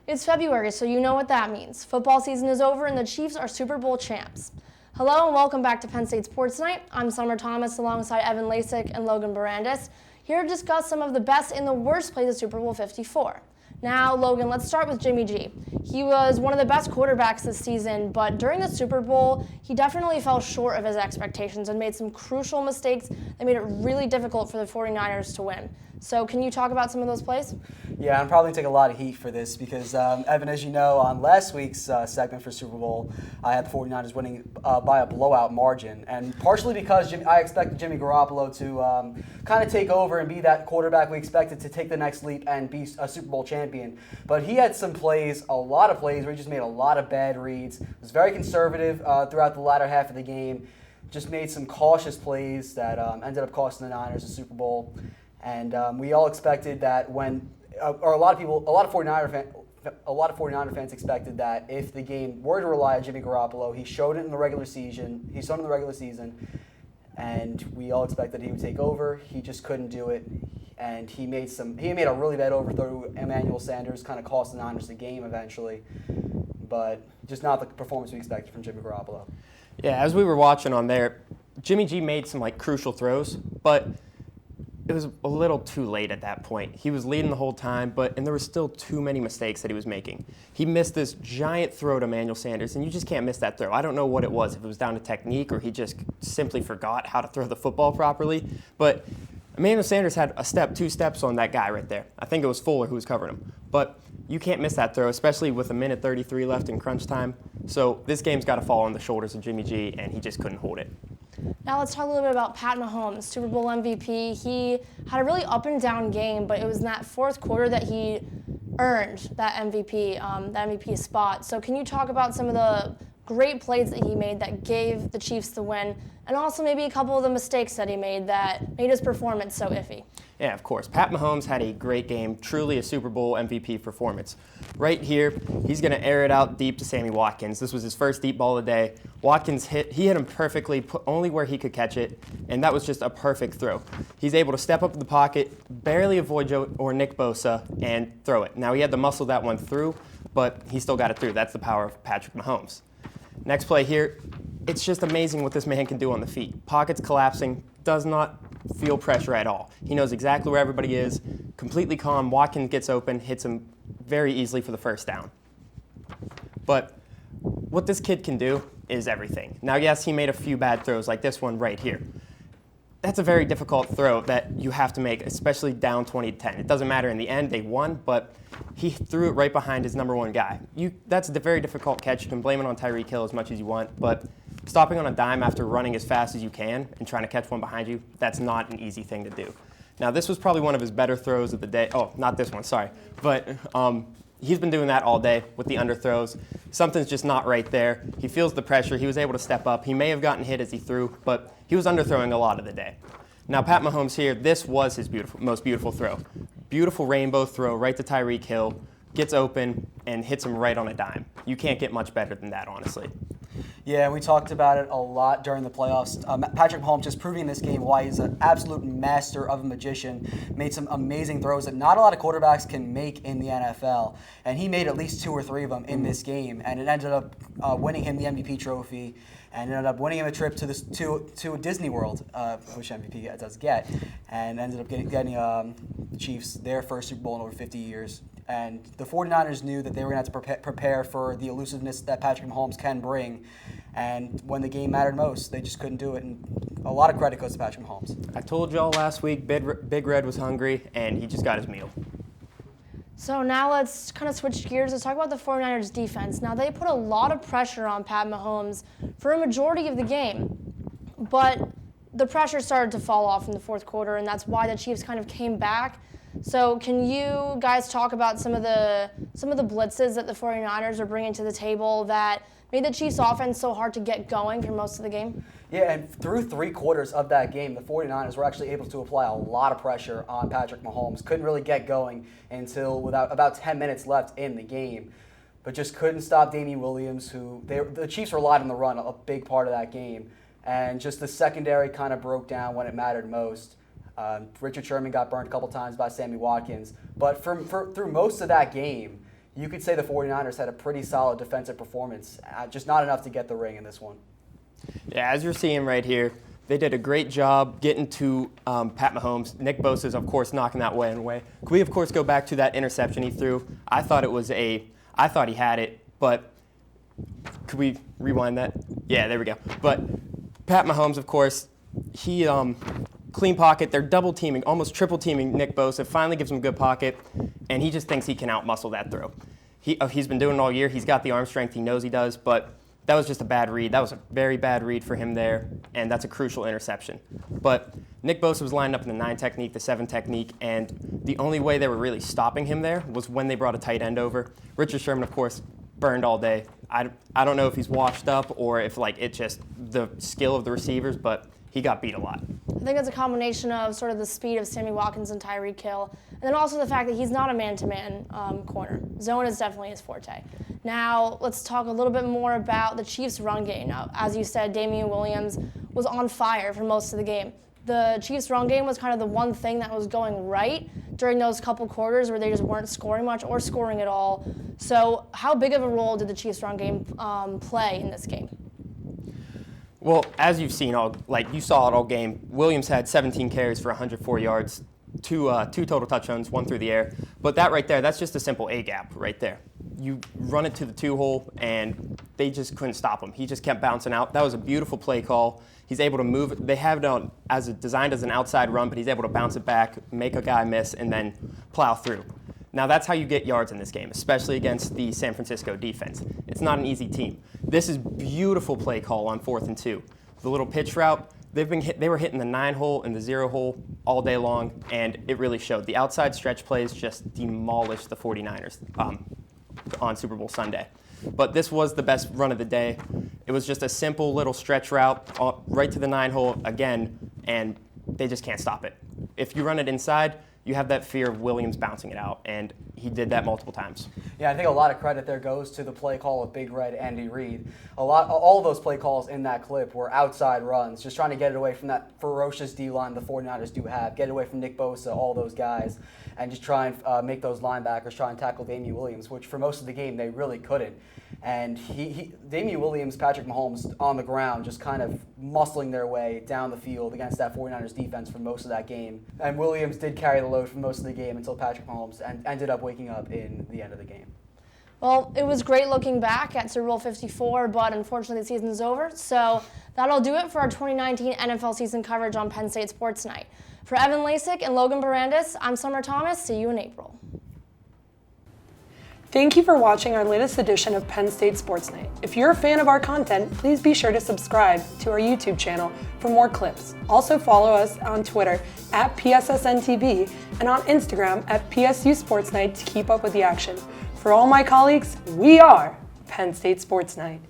It's February, so you know what that means. Football season is over and the Chiefs are Super Bowl champs. Hello and welcome back to Penn State Sports Night. I'm Sommer Thomas alongside Evan Lasek and Logan Bourandas, here to discuss some of the best and the worst plays of Super Bowl 54. Now, Logan, let's start with Jimmy G. He was one of the best quarterbacks this season, but during the Super Bowl, he definitely fell short of his expectations and made some crucial mistakes that made it really difficult for the 49ers to win. So can you talk about some of those plays? Yeah, I'm probably going to take a lot of heat for this because, Evan, as you know, on last week's segment for Super Bowl, I had the 49ers winning by a blowout margin. And partially because I expected Jimmy Garoppolo to kind of take over and be that quarterback we expected to take the next leap and be a Super Bowl champion. But he had some plays, a lot of plays, where he just made a lot of bad reads. Was very conservative throughout the latter half of the game. Just made some cautious plays that ended up costing the Niners the Super Bowl. And we all expected that when, or a lot of 49er fans expected that if the game were to rely on Jimmy Garoppolo, he showed it in the regular season. He showed it in the regular season, and we all expected he would take over. He just couldn't do it, and he made a really bad overthrow to Emmanuel Sanders, kind of cost the Niners the game eventually, but just not the performance we expected from Jimmy Garoppolo. Yeah, as we were watching on there, Jimmy G made some crucial throws, but it was a little too late at that point. He was leading the whole time, and there were still too many mistakes that he was making. He missed this giant throw to Emmanuel Sanders, and you just can't miss that throw. I don't know what it was, if it was down to technique or he just simply forgot how to throw the football properly. But Emmanuel Sanders had a step, 2 steps on that guy right there. I think it was Fuller who was covering him. But you can't miss that throw, especially with 1:33 left in crunch time. So this game's got to fall on the shoulders of Jimmy G, and he just couldn't hold it. Now let's talk a little bit about Pat Mahomes, Super Bowl MVP. He had a really up and down game, but it was in that fourth quarter that he earned that MVP spot. So can you talk about some of the great plays that he made that gave the Chiefs the win, and also maybe a couple of the mistakes that he made that made his performance so iffy? Yeah, of course. Pat Mahomes had a great game, truly a Super Bowl MVP performance. Right here, he's going to air it out deep to Sammy Watkins. This was his first deep ball of the day. Watkins hit him perfectly, only where he could catch it, and that was just a perfect throw. He's able to step up in the pocket, barely avoid Joe or Nick Bosa, and throw it. Now, he had to muscle that one through, but he still got it through. That's the power of Patrick Mahomes. Next play here, it's just amazing what this man can do on the feet. Pockets collapsing, does not feel pressure at all. He knows exactly where everybody is, completely calm. Watkins gets open, hits him very easily for the first down. But what this kid can do is everything. Now, yes, he made a few bad throws like this one right here. That's a very difficult throw that you have to make, especially down 20-10. It doesn't matter in the end, they won, but he threw it right behind his number one guy. That's a very difficult catch. You can blame it on Tyreek Hill as much as you want, but stopping on a dime after running as fast as you can and trying to catch one behind you, that's not an easy thing to do. Now, this was probably one of his better throws of the day. Oh, not this one, sorry. But he's been doing that all day with the underthrows. Something's just not right there. He feels the pressure. He was able to step up. He may have gotten hit as he threw, but he was underthrowing a lot of the day. Now, Pat Mahomes here, this was his most beautiful throw. Beautiful rainbow throw right to Tyreek Hill, gets open, and hits him right on a dime. You can't get much better than that, honestly. Yeah, we talked about it a lot during the playoffs. Patrick Mahomes just proving in this game why he's an absolute master of a magician. Made some amazing throws that not a lot of quarterbacks can make in the NFL. And he made at least 2 or 3 of them in this game. And it ended up winning him the MVP trophy and ended up winning him a trip to Disney World, which MVP does get. And ended up getting the Chiefs their first Super Bowl in over 50 years. And the 49ers knew that they were going to have to prepare for the elusiveness that Patrick Mahomes can bring. And when the game mattered most, they just couldn't do it. And a lot of credit goes to Patrick Mahomes. I told y'all last week, Big Red was hungry, and he just got his meal. So now let's kind of switch gears. Let's talk about the 49ers defense. Now, they put a lot of pressure on Pat Mahomes for a majority of the game. But the pressure started to fall off in the fourth quarter, and that's why the Chiefs kind of came back. So can you guys talk about some of the blitzes that the 49ers are bringing to the table that made the Chiefs' offense so hard to get going for most of the game? Yeah, and through 3 quarters of that game, the 49ers were actually able to apply a lot of pressure on Patrick Mahomes. Couldn't really get going until about 10 minutes left in the game, but just couldn't stop Damian Williams, the Chiefs relied on the run a big part of that game, and just the secondary kind of broke down when it mattered most. Richard Sherman got burned a couple times by Sammy Watkins, but through most of that game, you could say the 49ers had a pretty solid defensive performance, just not enough to get the ring in this one. Yeah, as you're seeing right here, they did a great job getting to Pat Mahomes. Nick Bosa is, of course, knocking that one away. Could we, of course, go back to that interception he threw? I thought he had it, but could we rewind that? Yeah, there we go. But Pat Mahomes, of course, he clean pocket. They're double teaming, almost triple teaming Nick Bosa. Finally gives him a good pocket, and he just thinks he can outmuscle that throw. He's been doing it all year. He's got the arm strength. He knows he does, but that was just a bad read. That was a very bad read for him there, and that's a crucial interception. But Nick Bosa was lined up in the 9 technique, the 7 technique, and the only way they were really stopping him there was when they brought a tight end over. Richard Sherman, of course, burned all day. I don't know if he's washed up or if it's just the skill of the receivers, but he got beat a lot. I think it's a combination of sort of the speed of Sammy Watkins and Tyreek Hill, and then also the fact that he's not a man-to-man corner. Zone is definitely his forte. Now, let's talk a little bit more about the Chiefs' run game. Now, as you said, Damian Williams was on fire for most of the game. The Chiefs' run game was kind of the one thing that was going right during those couple quarters where they just weren't scoring much or scoring at all. So how big of a role did the Chiefs' run game play in this game? Well, as you've seen, you saw it all game, Williams had 17 carries for 104 yards, two total touchdowns, 1 through the air. But that right there, that's just a simple A-gap right there. You run it to the 2-hole, and they just couldn't stop him. He just kept bouncing out. That was a beautiful play call. He's able to move it. They have it on designed as an outside run, but he's able to bounce it back, make a guy miss, and then plow through. Now, that's how you get yards in this game, especially against the San Francisco defense. It's not an easy team. This is beautiful play call on 4th and 2. The little pitch route, they were hitting the 9-hole and the 0-hole all day long, and it really showed. The outside stretch plays just demolished the 49ers on Super Bowl Sunday. But this was the best run of the day. It was just a simple little stretch route right to the 9-hole again, and they just can't stop it. If you run it inside, you have that fear of Williams bouncing it out, and he did that multiple times. Yeah, I think a lot of credit there goes to the play call of Big Red Andy Reid. All of those play calls in that clip were outside runs, just trying to get it away from that ferocious D-line the 49ers do have, get it away from Nick Bosa, all those guys, and just try and make those linebackers try and tackle Damian Williams, which for most of the game they really couldn't. And Damian Williams, Patrick Mahomes on the ground, just kind of muscling their way down the field against that 49ers defense for most of that game. And Williams did carry the load for most of the game until Patrick Mahomes ended up waking up in the end of the game. Well, it was great looking back at Super Bowl 54, but unfortunately the season is over. So that'll do it for our 2019 NFL season coverage on Penn State Sports Night. For Evan Lasek and Logan Bourandas, I'm Sommer Thomas. See you in April. Thank you for watching our latest edition of Penn State Sports Night. If you're a fan of our content, please be sure to subscribe to our YouTube channel for more clips. Also follow us on Twitter at PSSNTV and on Instagram at PSU Sports Night to keep up with the action. For all my colleagues, we are Penn State Sports Night.